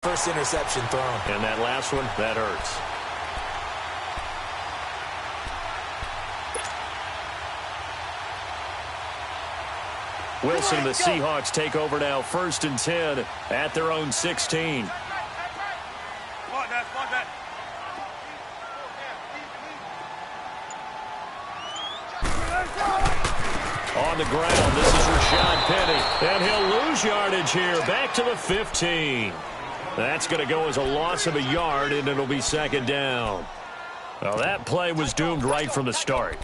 First interception thrown. And that last one, that hurts. Wilson, the Seahawks take over now, 1st and 10 at their own 16. On the ground, this is Rashad Penny, and he'll lose yardage here, back to the 15. That's going to go as a loss of a yard, and it'll be 2nd down. Well, that play was doomed right from the start.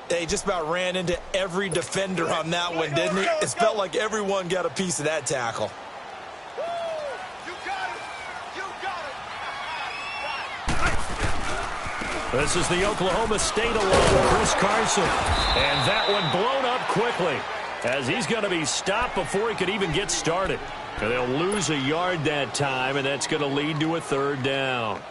They just about ran into every defender on that one, didn't he? It felt like everyone got a piece of that tackle. This is the Oklahoma State alum, Chris Carson. And that one blown up quickly as he's going to be stopped before he could even get started. And they'll lose a yard that time, and that's going to lead to a 3rd down.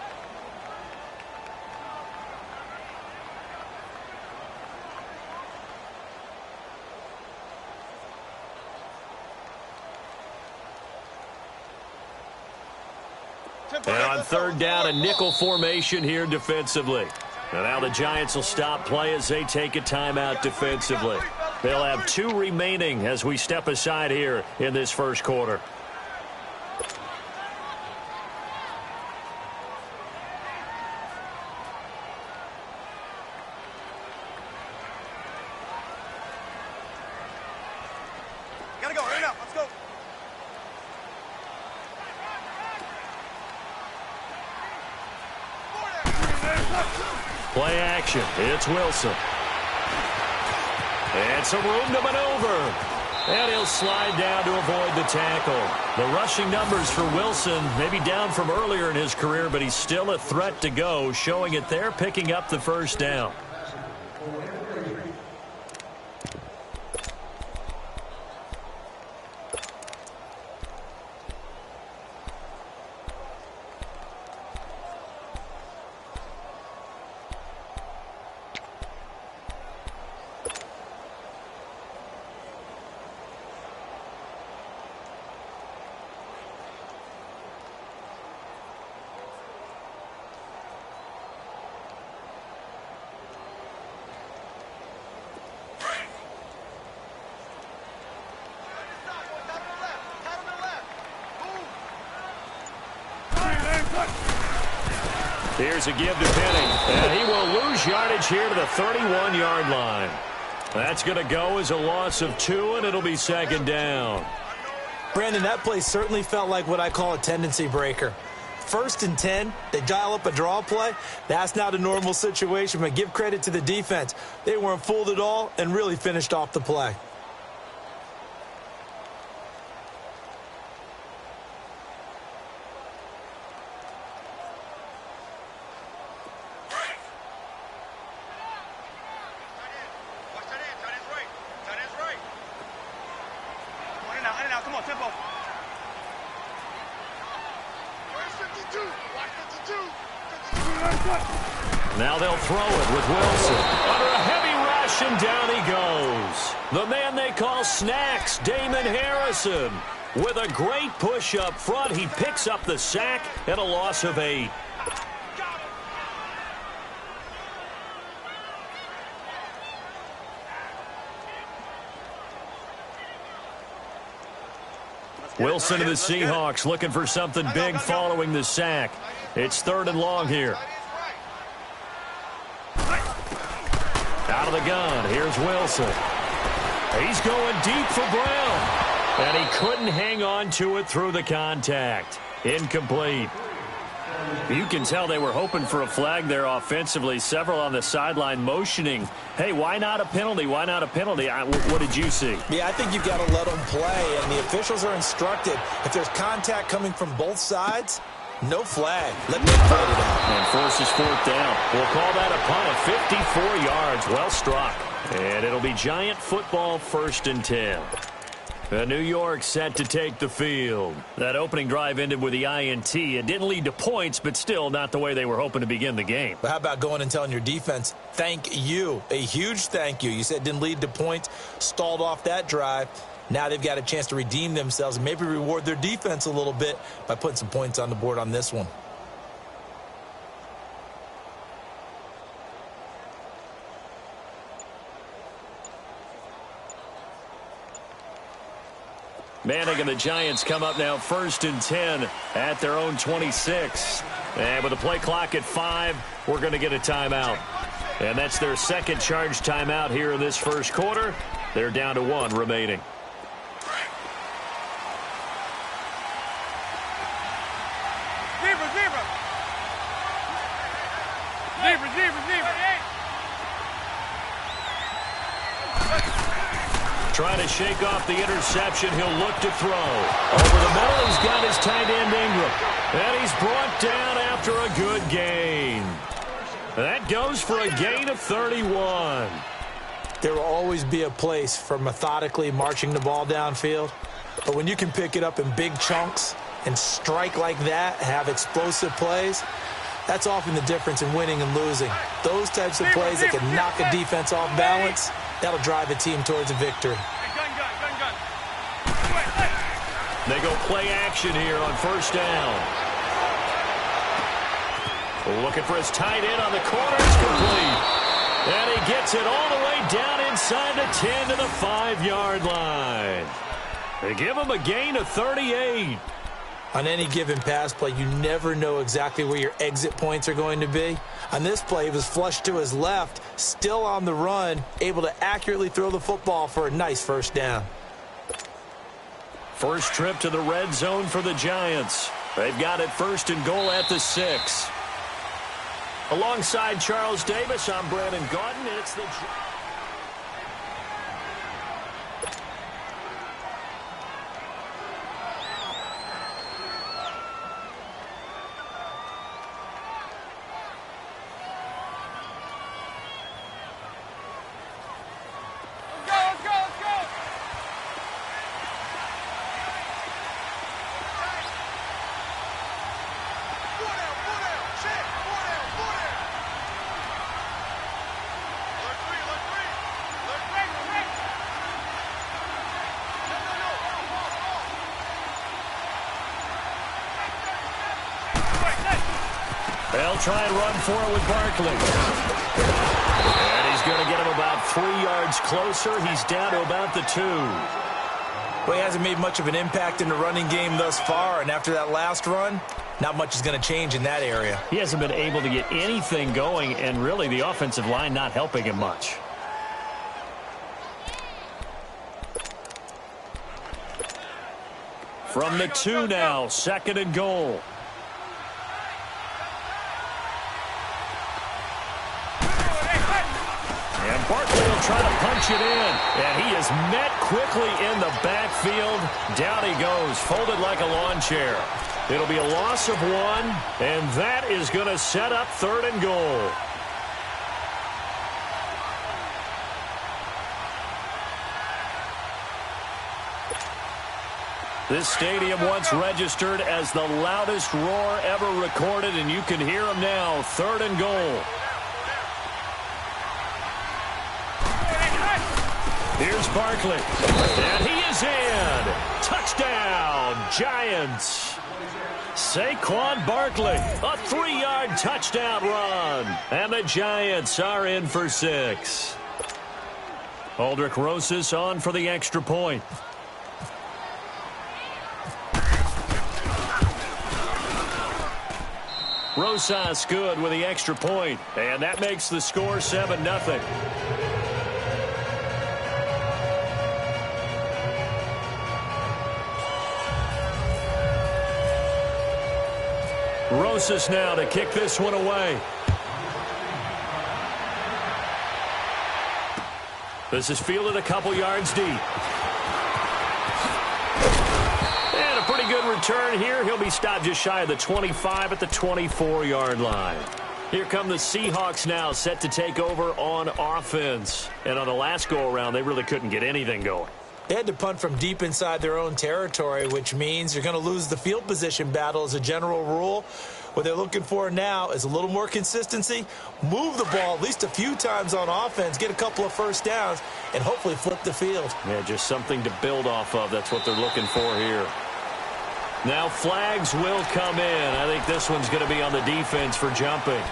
And on 3rd down, a nickel formation here defensively. And now the Giants will stop play as they take a timeout defensively. They'll have 2 remaining as we step aside here in this 1st quarter. Gotta go, right now, let's go. Play action. It's Wilson. And some room to maneuver. And he'll slide down to avoid the tackle. The rushing numbers for Wilson maybe down from earlier in his career, but he's still a threat to go, showing it there, picking up the 1st down. Here's a give to Penny, and he will lose yardage here to the 31-yard line. That's going to go as a loss of 2, and it'll be 2nd down. Brandon, that play certainly felt like what I call a tendency breaker. 1st and 10, they dial up a draw play. That's not a normal situation, but give credit to the defense. They weren't fooled at all and really finished off the play. Now they'll throw it with Wilson. Under a heavy rush, and down he goes. The man they call Snacks, Damon Harrison. With a great push up front, he picks up the sack and a loss of 8. Wilson and the Seahawks looking for something big following the sack. It's 3rd and long here. Out of the gun, here's Wilson. He's going deep for Brown. And he couldn't hang on to it through the contact. Incomplete. You can tell they were hoping for a flag there offensively. Several on the sideline motioning, hey, why not a penalty? Why not a penalty? What did you see? Yeah, I think you've got to let them play, and the officials are instructed. If there's contact coming from both sides, no flag. Let them fight it out. And forces 4th down. We'll call that a punt of 54 yards. Well struck. And it'll be Giant football, 1st and 10. New York set to take the field. That opening drive ended with the INT. It didn't lead to points, but still not the way they were hoping to begin the game. But how about going and telling your defense, thank you, a huge thank you. You said it didn't lead to points, stalled off that drive. Now they've got a chance to redeem themselves and maybe reward their defense a little bit by putting some points on the board on this one. Manning and the Giants come up now 1st and 10 at their own 26. And with the play clock at 5, we're going to get a timeout. And that's their second charge timeout here in this first quarter. They're down to 1 remaining. Trying to shake off the interception. He'll look to throw. Over the middle, he's got his tight end Ingram. And he's brought down after a good gain. That goes for a gain of 31. There will always be a place for methodically marching the ball downfield. But when you can pick it up in big chunks and strike like that, have explosive plays, that's often the difference in winning and losing. Those types of plays that can knock a defense off balance, that'll drive a team towards a victory. They go play action here on 1st down. Looking for his tight end on the corner. It's complete. And he gets it all the way down inside the 10 to the 5-yard line. They give him a gain of 38. On any given pass play, you never know exactly where your exit points are going to be. On this play, he was flushed to his left, still on the run, able to accurately throw the football for a nice 1st down. First trip to the red zone for the Giants. They've got it 1st and goal at the 6. Alongside Charles Davis, I'm Brandon Gaudin. It's the... They'll try and run for it with Barkley. And he's going to get him about 3 yards closer. He's down to about the 2. Well, he hasn't made much of an impact in the running game thus far, and after that last run, not much is going to change in that area. He hasn't been able to get anything going, and really the offensive line not helping him much. From the 2 now, 2nd and goal. And Barkley will try to punch it in. And he is met quickly in the backfield. Down he goes, folded like a lawn chair. It'll be a loss of 1, and that is going to set up 3rd and goal. This stadium once registered as the loudest roar ever recorded, and you can hear him now. 3rd and goal. Here's Barkley, and he is in. Touchdown, Giants. Saquon Barkley, a 3-yard touchdown run, and the Giants are in for 6. Aldrich Rosas on for the extra point. Rosas good with the extra point, and that makes the score 7-0. Rosas now to kick this one away. This is fielded a couple yards deep. And a pretty good return here. He'll be stopped just shy of the 25 at the 24-yard line. Here come the Seahawks now, set to take over on offense. And on the last go-around, they really couldn't get anything going. They had to punt from deep inside their own territory, which means you're going to lose the field position battle as a general rule. What they're looking for now is a little more consistency, move the ball at least a few times on offense, get a couple of first downs, and hopefully flip the field. Yeah, just something to build off of. That's what they're looking for here. Now flags will come in. I think this one's going to be on the defense for jumping.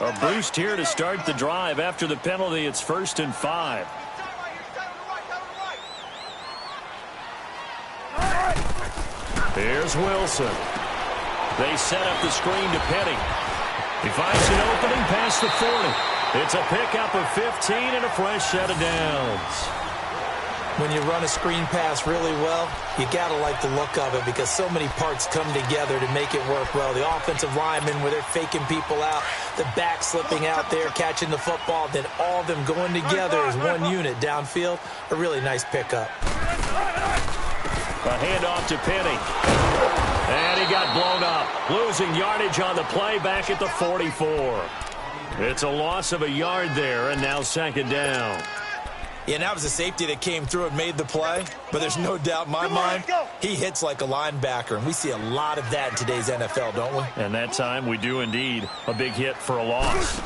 A boost here to start the drive. After the penalty, it's 1st and 5. Here's Wilson. They set up the screen to Petty. He finds an opening past the 40. It's a pickup of 15 and a fresh set of downs. When you run a screen pass really well, you got to like the look of it because so many parts come together to make it work well. The offensive linemen, where they're faking people out, the back slipping out there, catching the football, then all of them going together as one unit downfield. A really nice pickup. A handoff to Penny. And he got blown up. Losing yardage on the play back at the 44. It's a loss of a yard there, and now 2nd down. Yeah, and that was a safety that came through and made the play. But there's no doubt in my mind, he hits like a linebacker. And we see a lot of that in today's NFL, don't we? And that time we do indeed. A big hit for a loss.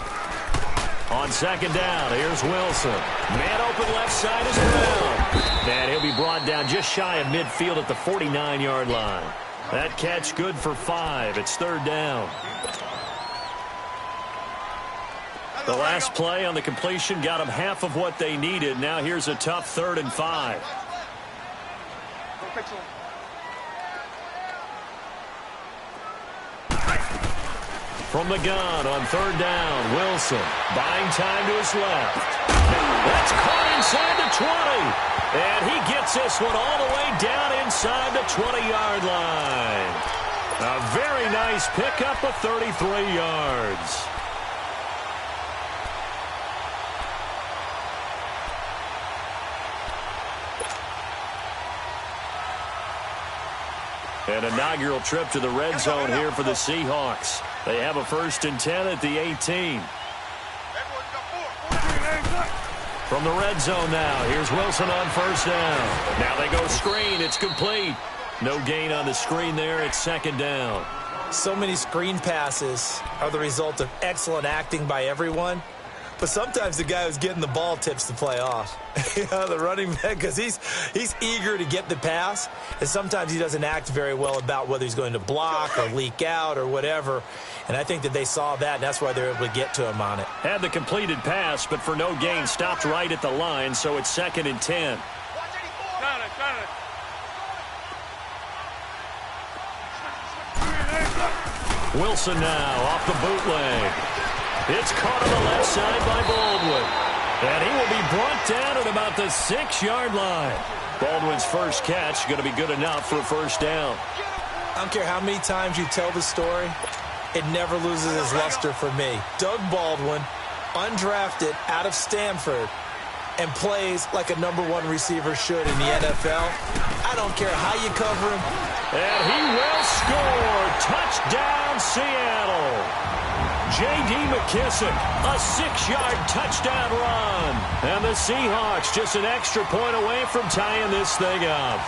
On 2nd down, here's Wilson. Man open left side is Brown. And he'll be brought down just shy of midfield at the 49-yard line. That catch good for 5. It's 3rd down. The last play on the completion got them half of what they needed. Now here's a tough 3rd and 5. From the gun on 3rd down, Wilson buying time to his left. That's caught inside the 20. And he gets this one all the way down inside the 20-yard line. A very nice pickup of 33 yards. An inaugural trip to the red zone here for the Seahawks. They have a 1st and 10 at the 18. From the red zone now, here's Wilson on 1st down. Now they go screen. It's complete. No gain on the screen there. It's 2nd down. So many screen passes are the result of excellent acting by everyone. But sometimes the guy who's getting the ball tips the play off. The running back, because he's eager to get the pass, and sometimes he doesn't act very well about whether he's going to block or leak out or whatever. And I think that they saw that, and that's why they're able to get to him on it. Had the completed pass, but for no gain, stopped right at the line, so it's 2nd and 10. Wilson now off the bootleg. It's caught on the left side by Baldwin. And he will be brought down at about the 6-yard line. Baldwin's first catch going to be good enough for a 1st down. I don't care how many times you tell the story, it never loses its luster for me. Doug Baldwin, undrafted out of Stanford, and plays like a #1 receiver should in the NFL. I don't care how you cover him. And he will score. Touchdown, Seattle. J.D. McKissick, a 6-yard touchdown run. And the Seahawks just an extra point away from tying this thing up.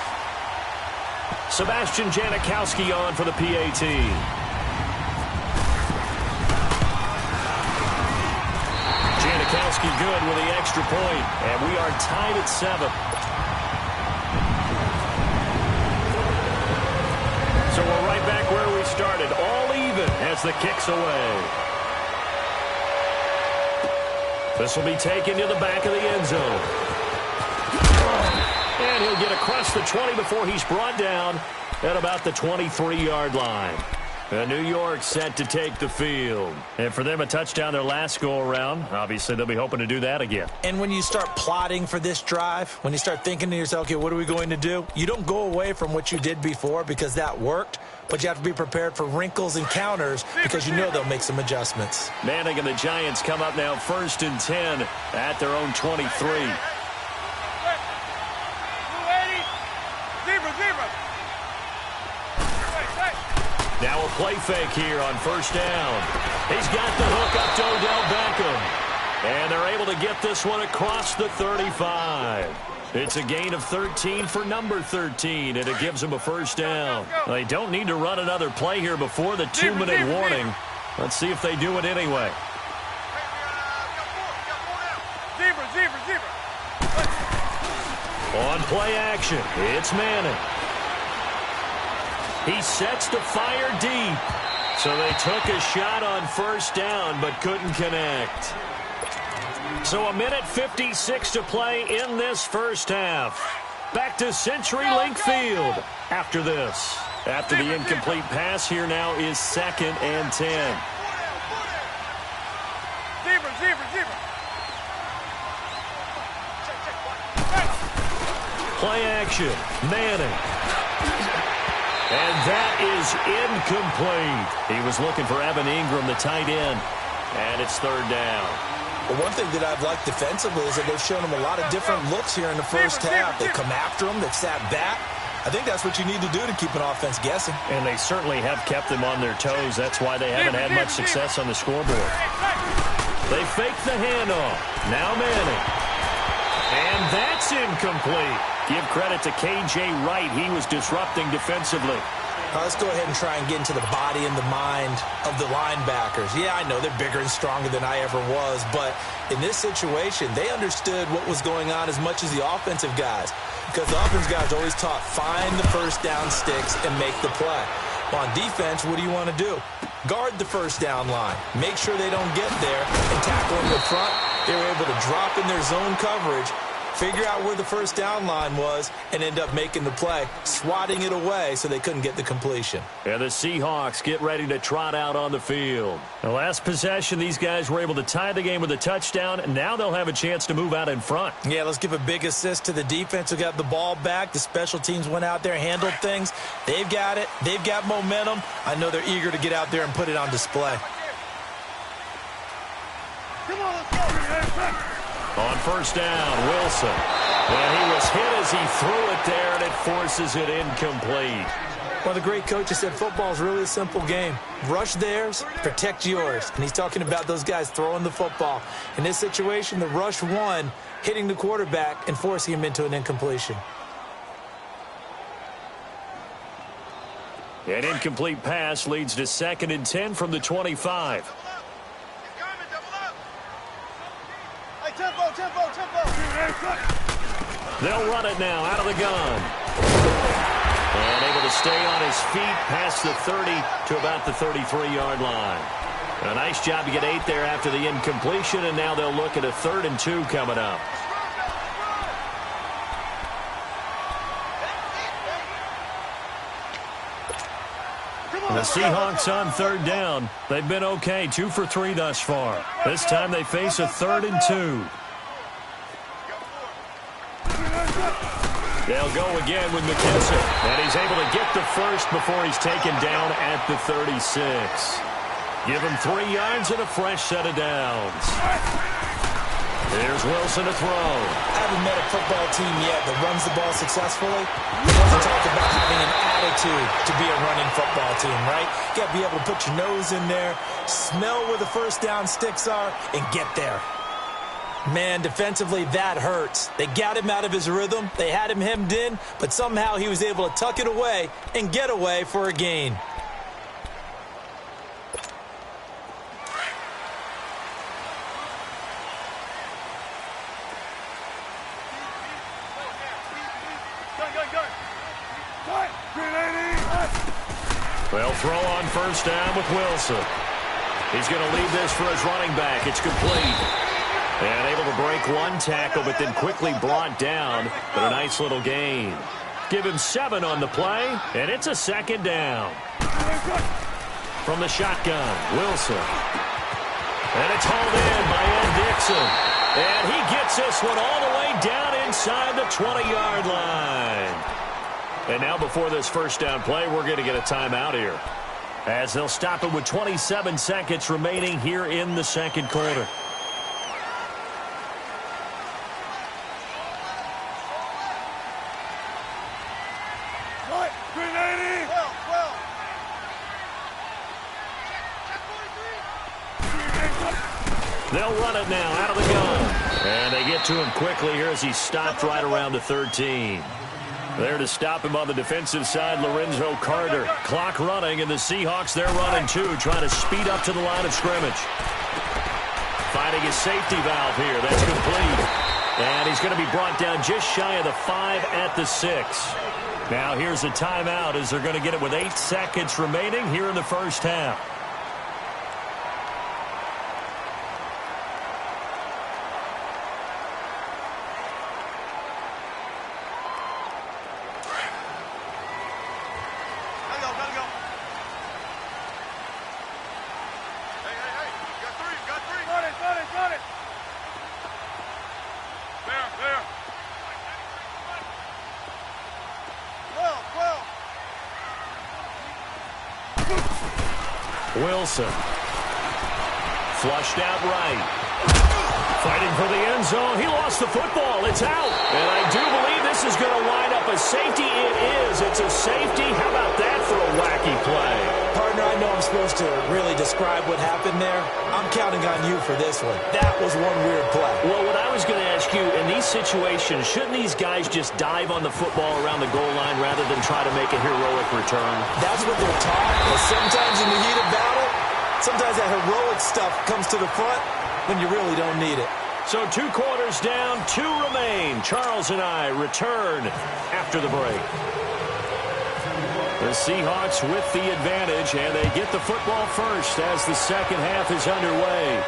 Sebastian Janikowski on for the PAT. Janikowski good with the extra point. And we are tied at 7. So we're right back where we started. All even as the kick's away. This will be taken to the back of the end zone. And he'll get across the 20 before he's brought down at about the 23-yard line. And New York set to take the field. And for them, a touchdown their last go-around. Obviously, they'll be hoping to do that again. And when you start plotting for this drive, when you start thinking to yourself, okay, what are we going to do? You don't go away from what you did before because that worked, but you have to be prepared for wrinkles and counters because you know they'll make some adjustments. Manning and the Giants come up now 1st and 10 at their own 23. Now a play fake here on first down. He's got the hook up to Odell Beckham. And they're able to get this one across the 35. It's a gain of 13 for number 13, and it gives them a first down. They don't need to run another play here before the 2-minute warning. Let's see if they do it anyway. On play action, it's Manning. He sets to fire deep. So they took a shot on first down but couldn't connect. So a minute 56 to play in this first half. Back to CenturyLink Field after this. After the incomplete pass, here now is 2nd and 10. Play action, Manning. And that is incomplete. He was looking for Evan Ingram, the tight end. And it's 3rd down. Well, one thing that I've liked defensively is that they've shown him a lot of different looks here in the first half. They come after him. They've sat back. I think that's what you need to do to keep an offense guessing. And they certainly have kept them on their toes. That's why they haven't had much success on the scoreboard. They fake the handoff. Now Manning. And that's incomplete. Give credit to K.J. Wright. He was disrupting defensively. Let's go ahead and try and get into the body and the mind of the linebackers. Yeah, I know they're bigger and stronger than I ever was, but in this situation, they understood what was going on as much as the offensive guys, because the offensive guys always taught, find the first down sticks and make the play. Well, on defense, what do you want to do? Guard the first down line. Make sure they don't get there and tackle in the front. They were able to drop in their zone coverage, figure out where the first down line was, and end up making the play, swatting it away so they couldn't get the completion. And the Seahawks get ready to trot out on the field. The last possession, these guys were able to tie the game with a touchdown, and now they'll have a chance to move out in front. Yeah, let's give a big assist to the defense who got the ball back. The special teams went out there, handled things. They've got it. They've got momentum. I know they're eager to get out there and put it on display. Come on, let's go. On first down, Wilson. And he was hit as he threw it there, and it forces it incomplete. Well, the great coach has said football is really a simple game. Rush theirs, protect yours. And he's talking about those guys throwing the football. In this situation, the rush won, hitting the quarterback and forcing him into an incompletion. An incomplete pass leads to 2nd and 10 from the 25. They'll run it now out of the gun. And able to stay on his feet past the 30 to about the 33-yard line. A nice job to get 8 there after the incompletion, and now they'll look at a 3rd and 2 coming up. The Seahawks on 3rd down. They've been okay, 2 for 3 thus far. This time they face a 3rd and 2. They'll go again with McKissick, and he's able to get the first before he's taken down at the 36. Give him 3 yards and a fresh set of downs. Here's Wilson to throw. I haven't met a football team yet that runs the ball successfully. It doesn't talk about having an attitude to be a running football team, right? You got to be able to put your nose in there, smell where the first down sticks are, and get there. Man, defensively, that hurts. They got him out of his rhythm. They had him hemmed in, but somehow he was able to tuck it away and get away for a gain. They'll throw on first down with Wilson. He's going to leave this for his running back. It's complete. And able to break one tackle, but then quickly brought down. But a nice little gain. Give him 7 on the play, and it's a 2nd down. From the shotgun, Wilson. And it's hauled in by Ed Dixon. And he gets this one all the way down inside the 20-yard line. And now before this first down play, we're going to get a timeout here, as they'll stop it with 27 seconds remaining here in the 2nd quarter. They'll run it now out of the gun. And they get to him quickly here as he stopped right around the 13. There to stop him on the defensive side, Lorenzo Carter. Clock running, and the Seahawks, they're running too, trying to speed up to the line of scrimmage. Finding his safety valve here. That's complete. And he's going to be brought down just shy of the 5 at the 6. Now here's a timeout as they're going to get it with 8 seconds remaining here in the first half. Wilson. Flushed out right. Fighting for the end zone. He lost the football. It's out. And I do believe this is going to wind up a safety. It is. It's a safety. How about that for a wacky play? Partner, I know I'm supposed to really describe what happened there. I'm counting on you for this one. That was one weird play. Well, what I was going to ask you, in these situations, shouldn't these guys just dive on the football around the goal line rather than try to make a heroic return? That's what they're taught. But sometimes in the heat of battle, sometimes that heroic stuff comes to the front when you really don't need it. So 2 quarters down, 2 remain. Charles and I return after the break. The Seahawks with the advantage, and they get the football first as the second half is underway.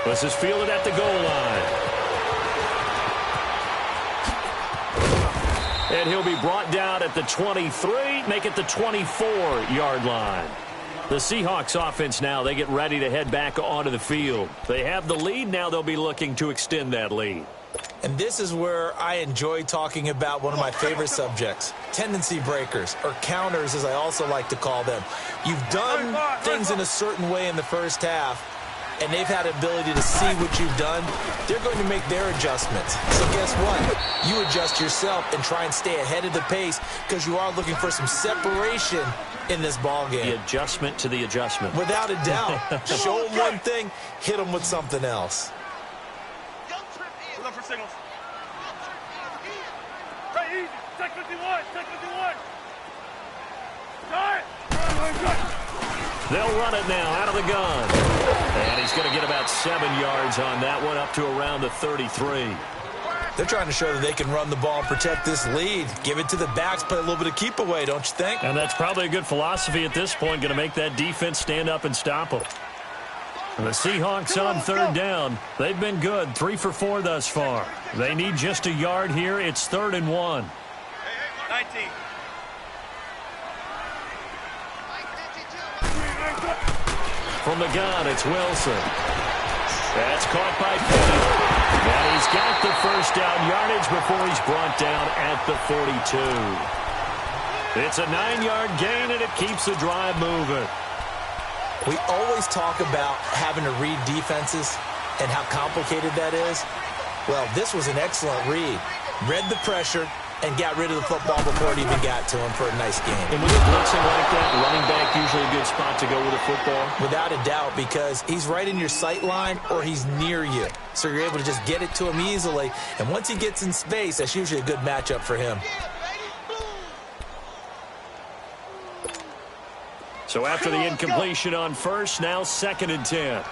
This is fielded at the goal line. And he'll be brought down at the 23, make it the 24-yard line. The Seahawks offense now, they get ready to head back onto the field. They have the lead. Now they'll be looking to extend that lead. And this is where I enjoy talking about one of my favorite subjects, tendency breakers, or counters as I also like to call them. You've done things in a certain way in the first half, and they've had the ability to see what you've done. They're going to make their adjustments. So guess what? You adjust yourself and try and stay ahead of the pace because you are looking for some separation in this ball game. The adjustment to the adjustment. Without a doubt. Show them one thing, hit them with something else. Look for signals. Hey, easy. Take 51. Take 51. Start. They'll run it now out of the gun. And he's going to get about 7 yards on that one, up to around the 33. They're trying to show that they can run the ball and protect this lead. Give it to the backs, play a little bit of keep away, don't you think? And that's probably a good philosophy at this point, going to make that defense stand up and stop them. And the Seahawks on third down. They've been good, 3 for 4 thus far. They need just a yard here. It's 3rd and 1. 19. From the gun, it's Wilson. That's caught by Petty. And he's got the first down yardage before he's brought down at the 42. It's a 9-yard gain, and it keeps the drive moving. We always talk about having to read defenses and how complicated that is. Well, this was an excellent read. Read the pressure and got rid of the football before it even got to him for a nice game. And with a blitzing like that, running back usually a good spot to go with a football? Without a doubt, because he's right in your sight line or he's near you. So you're able to just get it to him easily. And once he gets in space, that's usually a good matchup for him. So after the incompletion on first, now 2nd and 10.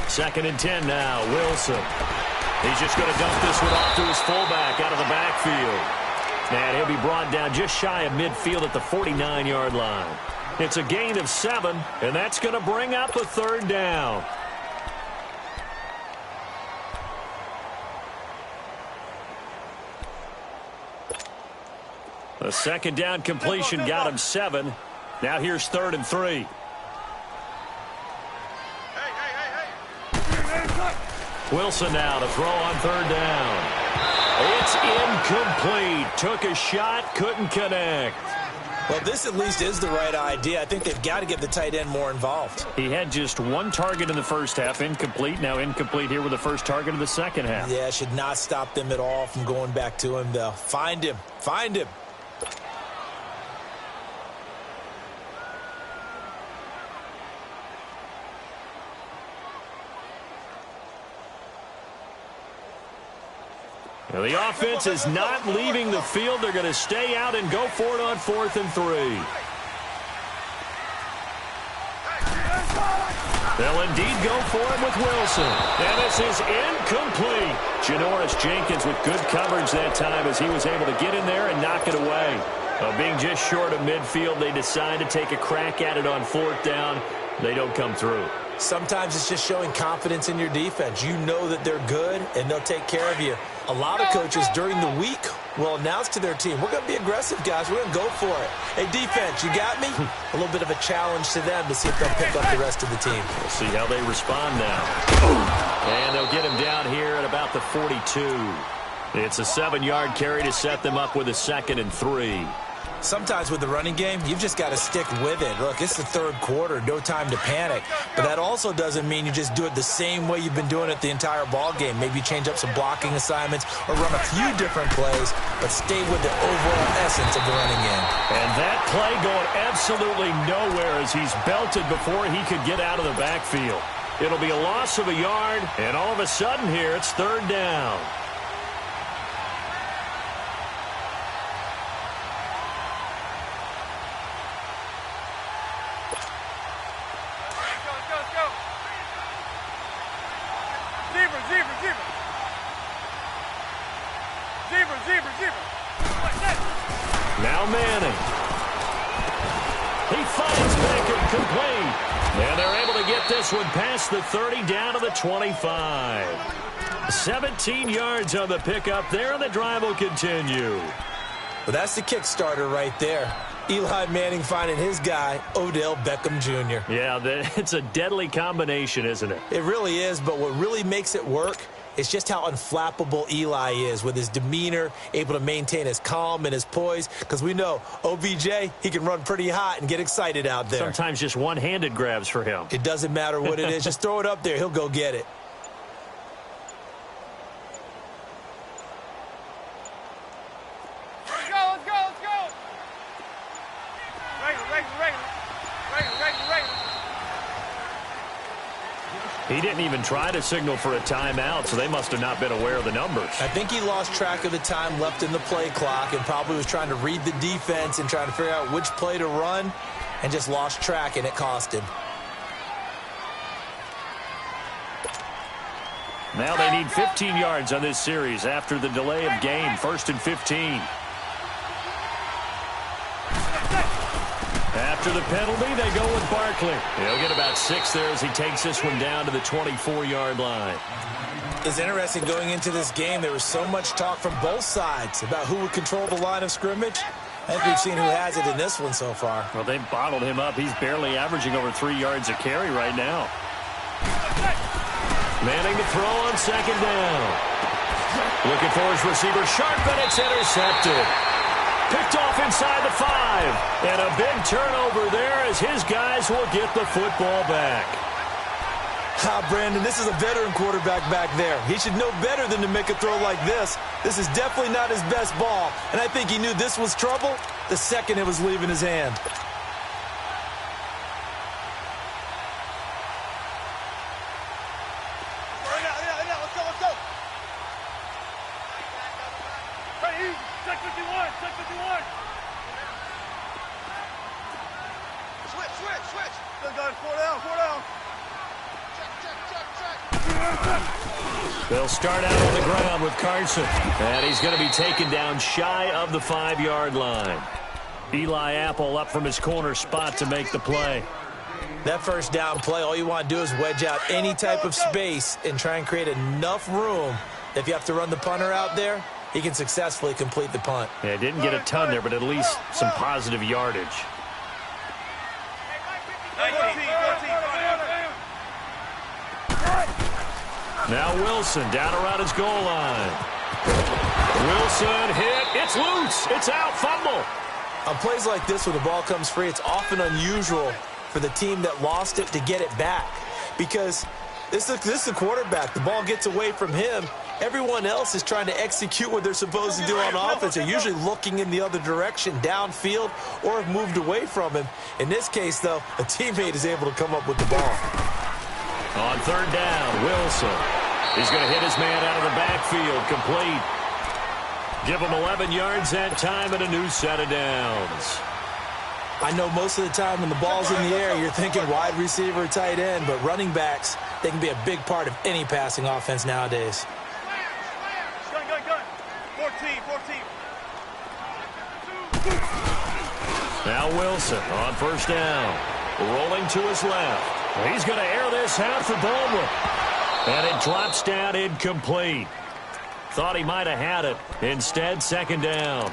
Second and 10 now, Wilson. He's just going to dump this one off to his fullback out of the backfield. And he'll be brought down just shy of midfield at the 49-yard line. It's a gain of 7, and that's going to bring up a 3rd down. The 2nd down completion got him 7. Now here's 3rd and 3. Wilson now to throw on 3rd down. It's incomplete. Took a shot, couldn't connect. Well, this at least is the right idea. I think they've got to get the tight end more involved. He had just 1 target in the first half, incomplete. Now incomplete here with the first target of the second half. Yeah, should not stop them at all from going back to him, though. Find him. Find him. Well, the offense is not leaving the field. They're going to stay out and go for it on 4th and 3. They'll indeed go for it with Wilson. And this is incomplete. Janoris Jenkins with good coverage that time as he was able to get in there and knock it away. Being just short of midfield, they decide to take a crack at it on 4th down. They don't come through. Sometimes it's just showing confidence in your defense. You know that they're good, and they'll take care of you. A lot of coaches during the week will announce to their team, we're going to be aggressive, guys. We're going to go for it. Hey, defense, you got me? A little bit of a challenge to them to see if they'll pick up the rest of the team. We'll see how they respond now. And they'll get him down here at about the 42. It's a 7-yard carry to set them up with a 2nd and 3. Sometimes with the running game, you've just got to stick with it. Look, it's the 3rd quarter, no time to panic. But that also doesn't mean you just do it the same way you've been doing it the entire ball game. Maybe change up some blocking assignments or run a few different plays, but stay with the overall essence of the running game. And that play going absolutely nowhere as he's belted before he could get out of the backfield. It'll be a loss of a yard, and all of a sudden here it's 3rd down. Now Manning. He finds Baker complete. And they're able to get this one past the 30 down to the 25. 17 yards on the pickup there, and the drive will continue. Well, that's the kickstarter right there. Eli Manning finding his guy, Odell Beckham Jr. Yeah, it's a deadly combination, isn't it? It really is, but what really makes it work is just how unflappable Eli is with his demeanor, able to maintain his calm and his poise, because we know OBJ, he can run pretty hot and get excited out there. Sometimes just one-handed grabs for him. It doesn't matter what it is. Just throw it up there. He'll go get it. He didn't even try to signal for a timeout, so they must have not been aware of the numbers. I think he lost track of the time left in the play clock and probably was trying to read the defense and trying to figure out which play to run and just lost track, and it cost him. Now they need 15 yards on this series after the delay of game. 1st and 15. After the penalty, they go with Barkley. He'll get about 6 there as he takes this one down to the 24-yard line. It's interesting going into this game. There was so much talk from both sides about who would control the line of scrimmage. I think we've seen who has it in this one so far. Well, they bottled him up. He's barely averaging over 3 yards a carry right now. Manning to throw on 2nd down. Looking for his receiver sharp, and it's intercepted. Picked off inside the 5. And a big turnover there as his guys will get the football back. Brandon, this is a veteran quarterback back there. He should know better than to make a throw like this. This is definitely not his best ball. And I think he knew this was trouble the second it was leaving his hand. They'll start out on the ground with Carson. And he's going to be taken down shy of the 5-yard line. Eli Apple up from his corner spot to make the play. That 1st down play, all you want to do is wedge out any type of space and try and create enough room. If you have to run the punter out there, he can successfully complete the punt. Yeah, didn't get a ton there, but at least some positive yardage. 19. Now Wilson down around his goal line. Wilson hit. It's loose. It's out. Fumble. On plays like this where the ball comes free, it's often unusual for the team that lost it to get it back, because this is the quarterback. The ball gets away from him. Everyone else is trying to execute what they're supposed to do on offense. They're usually looking in the other direction, downfield, or have moved away from him. In this case, though, a teammate is able to come up with the ball. On 3rd down, Wilson. He's going to hit his man out of the backfield. Complete. Give them 11 yards that time and a new set of downs. I know most of the time when the ball's in the air, you're thinking wide receiver, tight end, but running backs, they can be a big part of any passing offense nowadays. Gun. 14. Now Wilson on first down. Rolling to his left. He's going to air this out for Baldwin. And it drops down incomplete. Thought he might have had it. Instead, second down.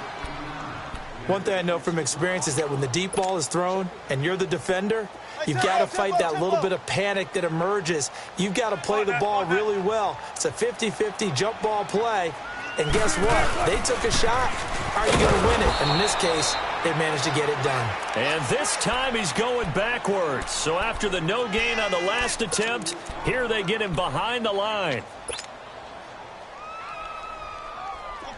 One thing I know from experience is that when the deep ball is thrown and you're the defender, you've got to fight that little bit of panic that emerges. You've got to play the ball really well. It's a 50-50 jump ball play. And guess what? They took a shot. How are you going to win it? And in this case, they managed to get it done. And this time he's going backwards. So after the no gain on the last attempt, here they get him behind the line.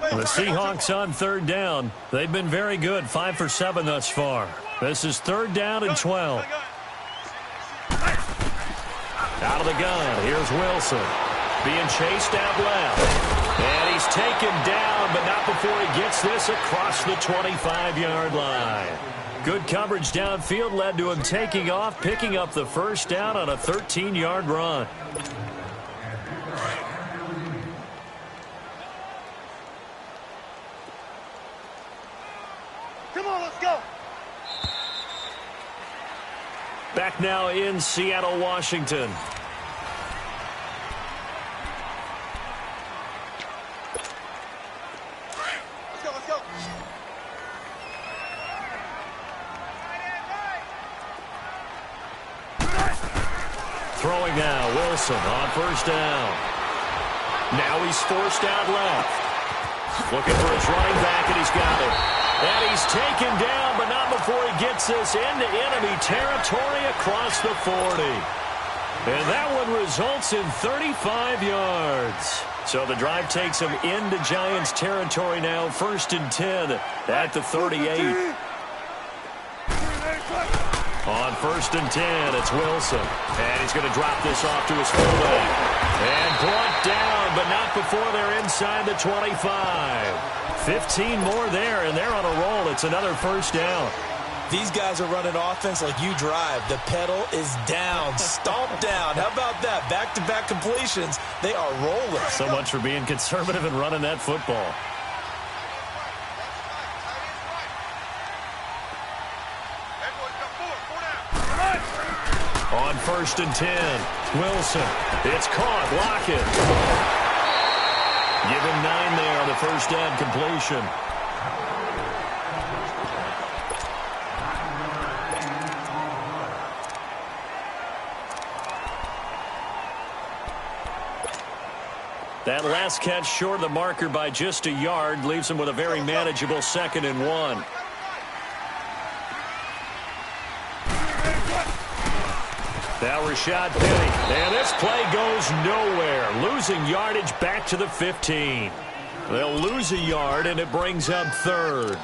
The Seahawks on third down. They've been very good, 5 for 7 thus far. This is third down and 12. Out of the gun, here's Wilson. Being chased out left. And he's taken down, but not before he gets this across the 25-yard line. Good coverage downfield led to him taking off, picking up the first down on a 13-yard run. Come on, let's go. Back now in Seattle, Washington. Let's go. Throwing now, Wilson on first down. Now he's forced out left. Looking for his running back, and he's got it. And he's taken down, but not before he gets this into enemy territory across the 40. And that one results in 35 yards. So the drive takes him into Giants territory now, 1st and 10 at the 38. On 1st and 10, it's Wilson. And he's going to drop this off to his fullback. And brought down, but not before they're inside the 25. 15 more there, and they're on a roll. It's another first down. These guys are running offense like you drive. The pedal is down, stomped down. How about that? Back-to-back completions. They are rolling. So much for being conservative and running that football. On 1st and 10, Wilson. It's caught. Lockett. Give him 9 there on the first down completion. That last catch short of the marker by just a yard leaves him with a very manageable 2nd and 1. Now Rashad Penny. And this play goes nowhere. Losing yardage back to the 15. They'll lose a yard, and it brings up 3rd.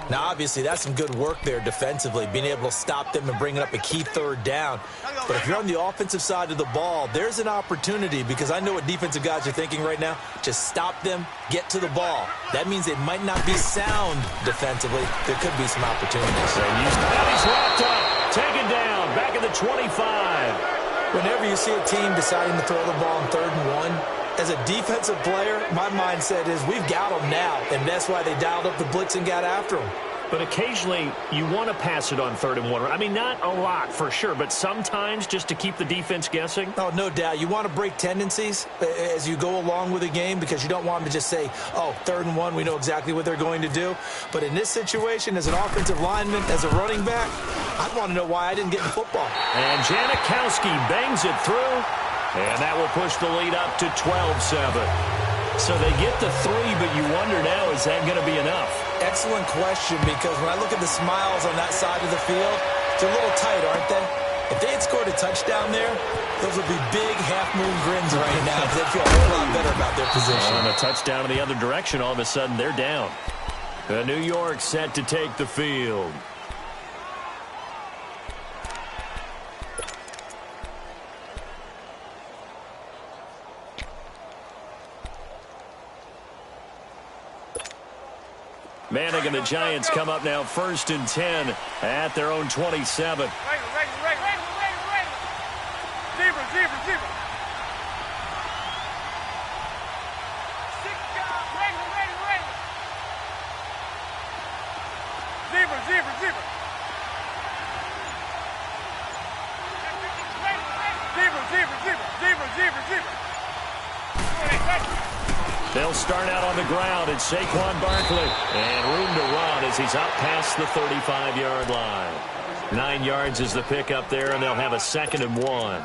Now, obviously, that's some good work there defensively, being able to stop them and bring up a key 3rd down. But if you're on the offensive side of the ball, there's an opportunity, because I know what defensive guys are thinking right now. Just stop them, get to the ball. That means they might not be sound defensively. There could be some opportunities. And he's wrapped up, taken down, back at the 25. Whenever you see a team deciding to throw the ball on 3rd and 1, as a defensive player, my mindset is we've got them now, and that's why they dialed up the blitz and got after them. But occasionally, you want to pass it on 3rd and 1. I mean, not a lot for sure, but sometimes just to keep the defense guessing. Oh, no doubt. You want to break tendencies as you go along with a game, because you don't want them to just say, oh, 3rd and 1, we know exactly what they're going to do. But in this situation, as an offensive lineman, as a running back, I'd want to know why I didn't get in football. And Janikowski bangs it through, and that will push the lead up to 12-7. So they get the 3, but you wonder now, is that going to be enough? Excellent question, because when I look at the smiles on that side of the field, they're a little tight, aren't they? If they had scored a touchdown there, those would be big half-moon grins right now, because they'd feel a whole lot better about their position. And a touchdown in the other direction, all of a sudden they're down. New York set to take the field. Manning and the Giants come up now 1st and 10 at their own 27. Zebra. They'll start out on the ground. It's Saquon Barkley. And room to run as he's up past the 35-yard line. 9 yards is the pickup there, and they'll have a 2nd and 1.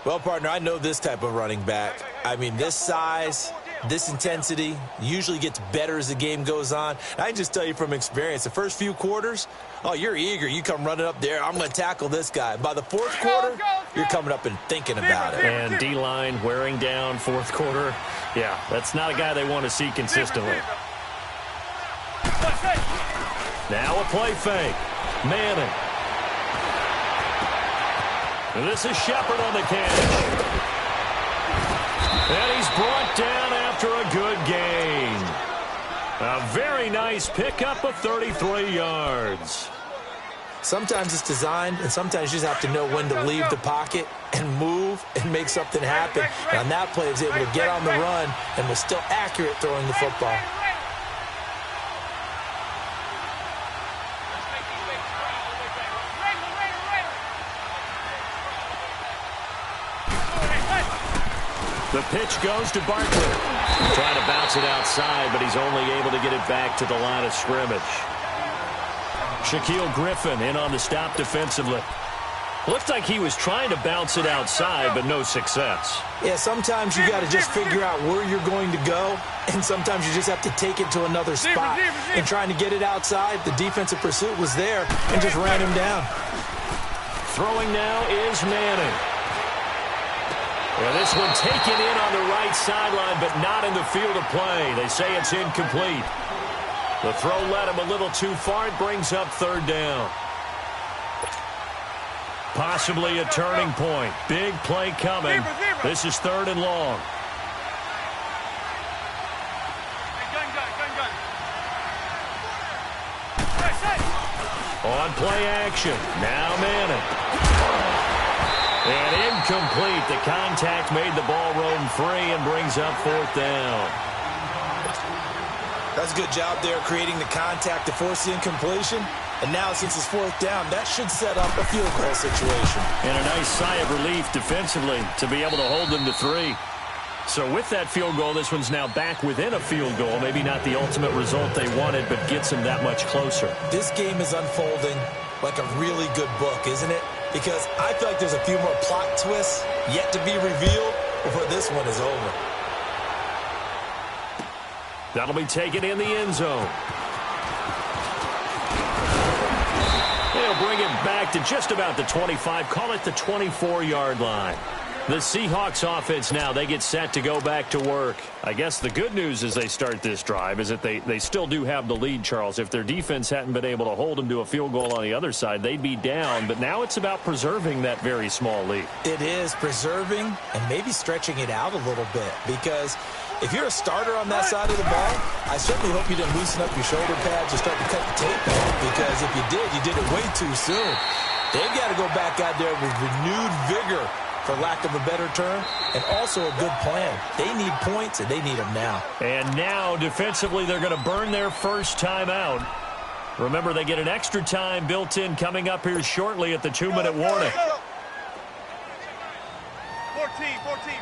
Well, partner, I know this type of running back. I mean, this size, this intensity usually gets better as the game goes on. I can just tell you from experience, the first few quarters, oh, you're eager. You come running up there, I'm going to tackle this guy. By the 4th quarter, you're coming up and thinking about it. And D-line wearing down 4th quarter. Yeah, that's not a guy they want to see consistently. Now a play fake. Manning. This is Shepard on the catch. And he's brought down after a good gain. A very nice pickup of 33 yards. Sometimes it's designed, and sometimes you just have to know when to leave the pocket and move and make something happen. And on that play, he was able to get on the run and was still accurate throwing the football. The pitch goes to Barkley. Trying to bounce it outside, but he's only able to get it back to the line of scrimmage. Shaquille Griffin in on the stop defensively. Looked like he was trying to bounce it outside, but no success. Yeah, sometimes you got to just figure out where you're going to go, and sometimes you just have to take it to another spot. And trying to get it outside, the defensive pursuit was there and just ran him down. Throwing now is Manning. Well, this one taken in on the right sideline, but not in the field of play. They say it's incomplete. The throw led him a little too far. It brings up 3rd down. Possibly a turning point. Big play coming. This is 3rd and long. On play action. Now Manning. And incomplete. The contact made the ball roam free and brings up 4th down. That's a good job there creating the contact to force the incompletion. And now since it's 4th down, that should set up a field goal situation. And a nice sigh of relief defensively to be able to hold them to 3. So with that field goal, this one's now back within a field goal. Maybe not the ultimate result they wanted, but gets them that much closer. This game is unfolding like a really good book, isn't it? Because I feel like there's a few more plot twists yet to be revealed before this one is over. That'll be taken in the end zone. They'll bring it back to just about the 25. Call it the 24-yard line. The Seahawks offense now, they get set to go back to work. I guess the good news as they start this drive is that they still do have the lead, Charles. If their defense hadn't been able to hold them to a field goal on the other side, they'd be down. But now it's about preserving that very small lead. It is preserving and maybe stretching it out a little bit. Because if you're a starter on that side of the ball, I certainly hope you didn't loosen up your shoulder pads or start to cut the tape back. Because if you did it way too soon. They've got to go back out there with renewed vigor, for lack of a better term, and also a good plan. They need points, and they need them now. And now, defensively, they're going to burn their first timeout. Remember, they get an extra time built in coming up here shortly at the 2-minute warning. 14,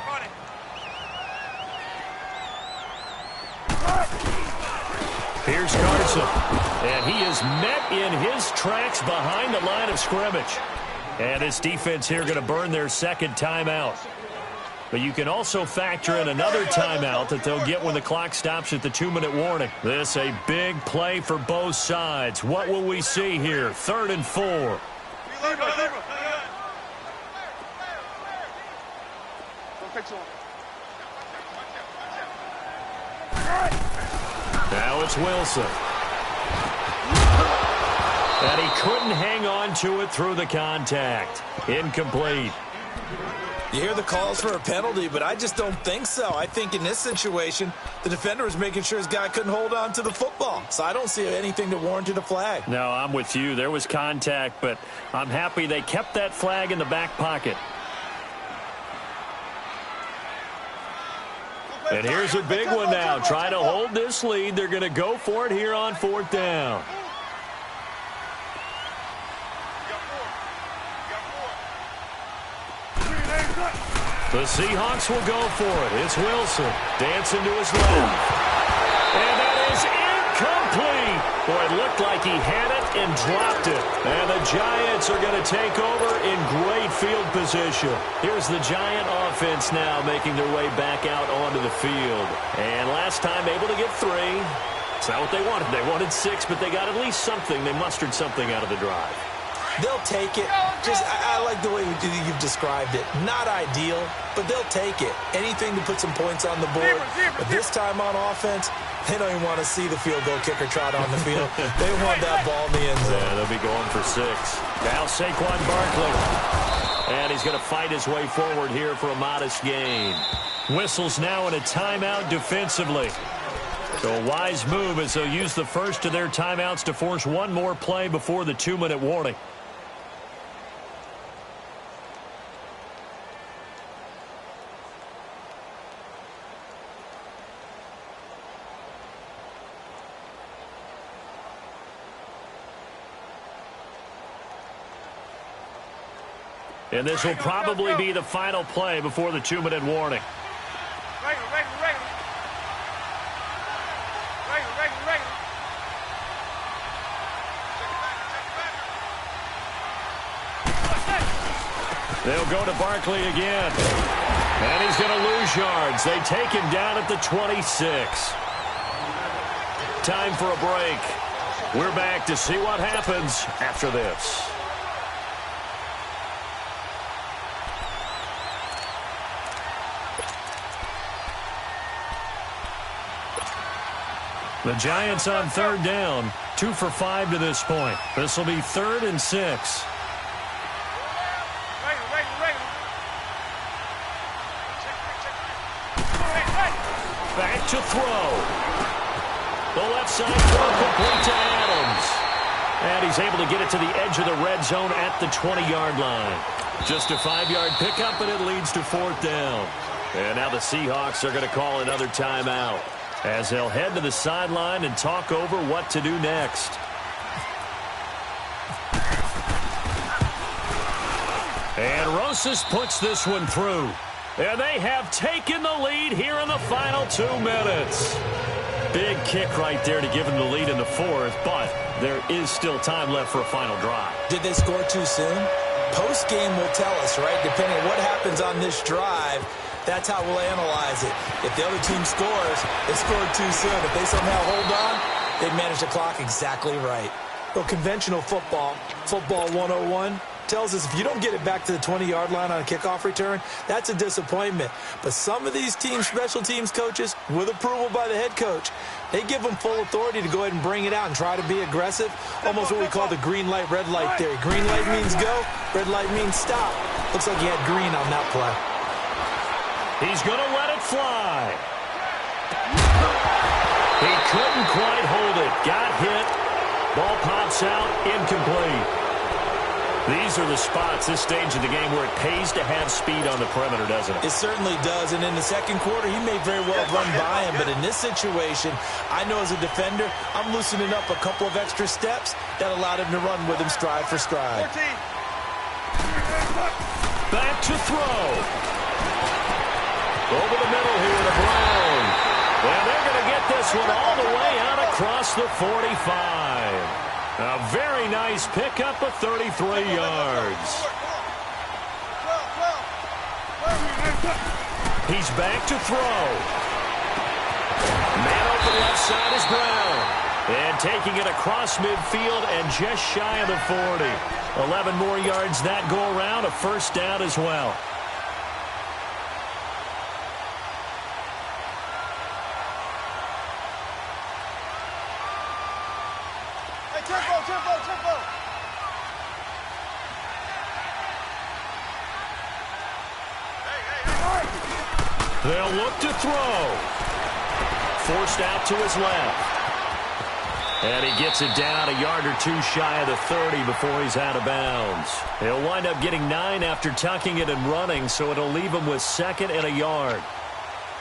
running. Here's Carson, and he is met in his tracks behind the line of scrimmage. And this defense here going to burn their second timeout. But you can also factor in another timeout that they'll get when the clock stops at the 2-minute warning. This a big play for both sides. What will we see here? 3rd and 4. Now it's Wilson. And he couldn't hang on to it through the contact. Incomplete. You hear the calls for a penalty, but I just don't think so. I think in this situation, the defender was making sure his guy couldn't hold on to the football. So I don't see anything that warranted a flag. No, I'm with you. There was contact, but I'm happy they kept that flag in the back pocket. And here's a big one now. Trying to hold this lead. They're going to go for it here on 4th down. The Seahawks will go for it. It's Wilson dancing to his left. And that is incomplete. Boy, it looked like he had it and dropped it. And the Giants are going to take over in great field position. Here's the Giant offense now making their way back out onto the field. And last time able to get 3. It's not what they wanted. They wanted 6, but they got at least something. They mustered something out of the drive. They'll take it. I like the way you've described it. Not ideal, but they'll take it. Anything to put some points on the board. But this time on offense, they don't even want to see the field goal kicker trot on the field. They want that ball in the end zone. Yeah, they'll be going for 6. Now Saquon Barkley. And he's going to fight his way forward here for a modest gain. Whistles now in a timeout defensively. So a wise move as they'll use the first of their timeouts to force one more play before the 2-minute warning. And this will probably be the final play before the 2-minute warning. They'll go to Barkley again. And he's going to lose yards. They take him down at the 26. Time for a break. We're back to see what happens after this. The Giants on 3rd down, 2 for 5 to this point. This will be 3rd and 6. Back to throw. The left side throw complete to Adams. And he's able to get it to the edge of the red zone at the 20-yard line. Just a 5-yard pickup, and it leads to 4th down. And now the Seahawks are going to call another timeout as they'll head to the sideline and talk over what to do next. And Rosas puts this one through. And they have taken the lead here in the final 2 minutes. Big kick right there to give them the lead in the 4th, but there is still time left for a final drive. Did they score too soon? Post-game will tell us, right? Depending on what happens on this drive, that's how we'll analyze it. If the other team scores, they scored too soon. If they somehow hold on, they manage the clock exactly right. Well, conventional football 101, tells us if you don't get it back to the 20-yard line on a kickoff return, that's a disappointment. But some of these teams, special teams coaches, with approval by the head coach, they give them full authority to go ahead and bring it out and try to be aggressive, almost what we call the green light, red light theory. Green light means go, red light means stop. Looks like he had green on that play. He's going to let it fly. He couldn't quite hold it. Got hit. Ball pops out, incomplete. These are the spots, this stage of the game, where it pays to have speed on the perimeter, doesn't it? It certainly does, and in the second quarter, he may very well run by him, but in this situation, I know as a defender, I'm loosening up a couple of extra steps that allowed him to run with him stride for stride. Back to throw. Over the middle here to Brown. And they're going to get this one all the way out across the 45. A very nice pickup of 33 yards. He's back to throw. Man open left side is Brown. And taking it across midfield and just shy of the 40. 11 more yards that go around, a first down as well. They'll look to throw. Forced out to his left. And he gets it down a yard or two shy of the 30 before he's out of bounds. He'll wind up getting 9 after tucking it and running, so it'll leave him with 2nd and a yard.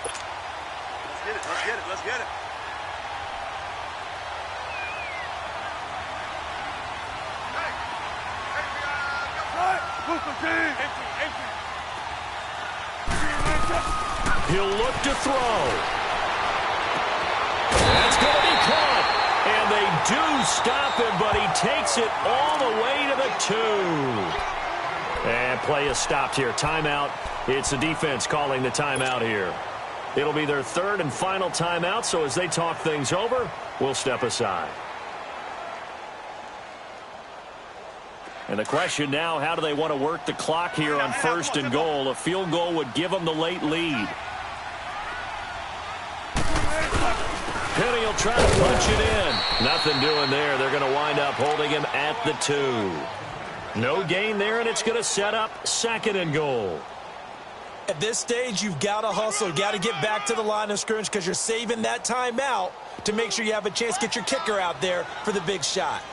Let's get it, let's get it, let's get it. He'll look to throw. That's going to be caught. And they do stop him, but he takes it all the way to the 2. And play is stopped here. Timeout. It's the defense calling the timeout here. It'll be their 3rd and final timeout, so as they talk things over, we'll step aside. And the question now, how do they want to work the clock here on 1st and goal? A field goal would give them the late lead. Penny will try to punch it in. Nothing doing there. They're going to wind up holding him at the 2. No gain there, and it's going to set up 2nd and goal. At this stage, you've got to hustle. You've got to get back to the line of scrimmage because you're saving that timeout to make sure you have a chance to get your kicker out there for the big shot.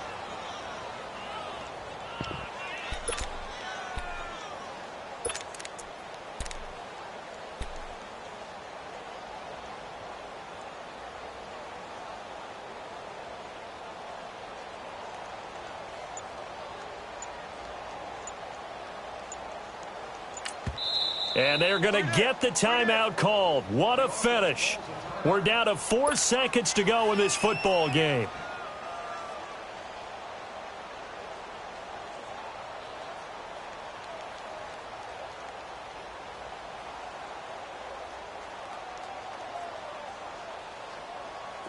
And they're going to get the timeout called. What a finish. We're down to 4 seconds to go in this football game.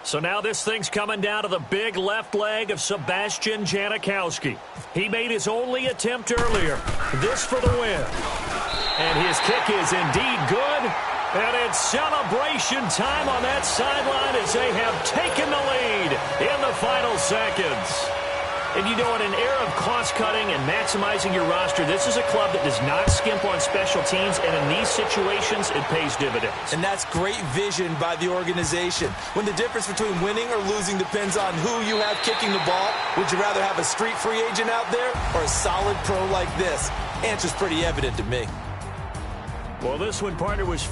So now this thing's coming down to the big left leg of Sebastian Janikowski. He made his only attempt earlier. This for the win. And his kick is indeed good. And it's celebration time on that sideline as they have taken the lead in the final seconds. And you know, in an era of cost-cutting and maximizing your roster, this is a club that does not skimp on special teams, and in these situations, it pays dividends. And that's great vision by the organization. When the difference between winning or losing depends on who you have kicking the ball, would you rather have a street free agent out there or a solid pro like this? Answer's pretty evident to me. Well, this one, partner, was